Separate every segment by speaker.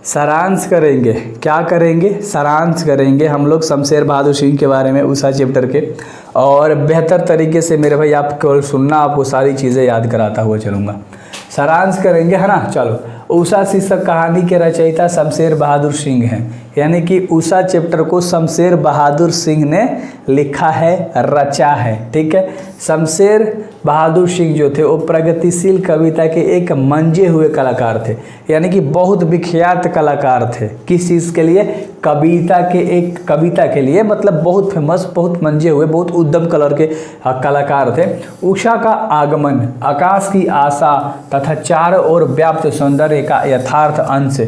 Speaker 1: सारांश करेंगे। क्या करेंगे? सारांश करेंगे हम लोग शमशेर बहादुर सिंह के बारे में, उषा चैप्टर के। और बेहतर तरीके से मेरे भाई आप केवल सुनना, आपको सारी चीज़ें याद कराता हुआ चलूँगा। सारांश करेंगे, है ना। चलो, उषा शीर्षक कहानी के रचयिता शमशेर बहादुर सिंह हैं, यानी कि उषा चैप्टर को शमशेर बहादुर सिंह ने लिखा है, रचा है। ठीक है। शमशेर बहादुर सिंह जो थे वो प्रगतिशील कविता के एक मंजे हुए कलाकार थे, यानी कि बहुत विख्यात कलाकार थे। किस चीज़ के लिए? कविता के लिए, मतलब बहुत फेमस, बहुत मंजे हुए, बहुत उद्दम कलर के कलाकार थे। उषा का आगमन, आकाश की आशा तथा चारों ओर व्याप्त सौंदर्य का यथार्थ अंश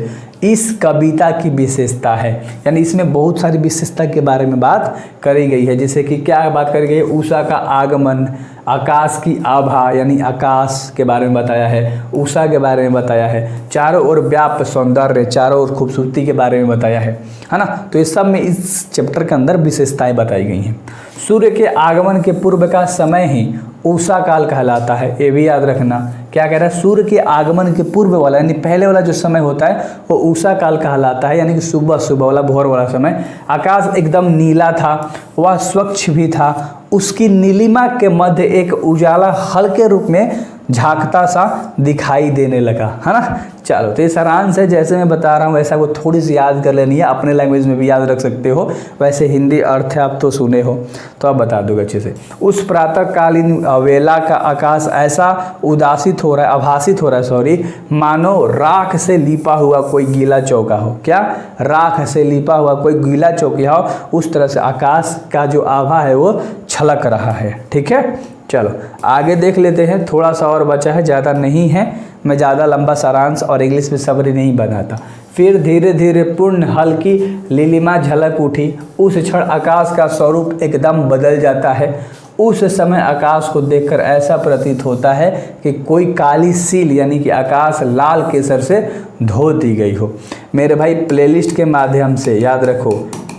Speaker 1: इस कविता की विशेषता है। यानी इसमें बहुत सारी विशेषता के बारे में बात करी गई है, जैसे कि क्या बात करी गई है? उषा का आगमन, आकाश की आभा यानी आकाश के बारे में बताया है, उषा के बारे में बताया है, चारों ओर व्याप्त सौंदर्य, चारों ओर खूबसूरती के बारे में बताया है ना। तो इस सब में इस चैप्टर के अंदर विशेषताएं बताई गई हैं। सूर्य के आगमन के पूर्व का समय ही उषा काल कहलाता है, ये भी याद रखना। क्या कह रहा है? सूर्य के आगमन के पूर्व वाला यानी पहले वाला जो समय होता है वो उषा काल कहलाता है, यानी कि सुबह वाला, भोर वाला समय। आकाश एकदम नीला था, वह स्वच्छ भी था, उसकी नीलिमा के मध्य एक उजाला हल्के रूप में झांकता सा दिखाई देने लगा, है ना। चलो, तो ये सारांश है, जैसे मैं बता रहा हूँ वैसा को थोड़ी सी याद कर लेनी है, अपने लैंग्वेज में भी याद रख सकते हो, वैसे हिंदी अर्थ है आप तो सुने हो तो आप बता दोगे अच्छे से। उस प्रातःकालीन वेला का आकाश ऐसा आभासित हो रहा है मानो राख से लिपा हुआ कोई गीला चौका हो। क्या? राख से लिपा हुआ कोई गीला चौकिया हो, उस तरह से आकाश का जो आभा है वो छलक रहा है। ठीक है। चलो आगे देख लेते हैं, थोड़ा सा और बचा है, ज़्यादा नहीं है। मैं ज़्यादा लंबा सारांश और इंग्लिश में समरी नहीं बनाता। फिर धीरे धीरे पूर्ण हल्की नीलिमा झलक उठी, उस क्षण आकाश का स्वरूप एकदम बदल जाता है। उस समय आकाश को देखकर ऐसा प्रतीत होता है कि कोई काली सील यानी कि आकाश लाल केसर से धो दी गई हो। मेरे भाई प्लेलिस्ट के माध्यम से याद रखो,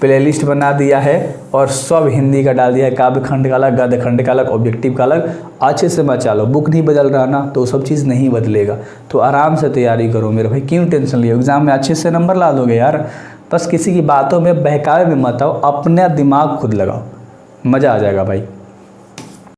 Speaker 1: प्लेलिस्ट बना दिया है और सब हिंदी का डाल दिया है, काव्य खंड का अलग, गद्य खंड का अलग, ऑब्जेक्टिव का अलग। अच्छे से बचा लो, बुक नहीं बदल रहा ना तो सब चीज़ नहीं बदलेगा, तो आराम से तैयारी करो मेरे भाई। क्यों टेंशन लियो, एग्जाम में अच्छे से नंबर ला दोगे यार। बस किसी की बातों में बहकावे में मत आओ, अपना दिमाग खुद लगाओ, मज़ा आ जाएगा भाई।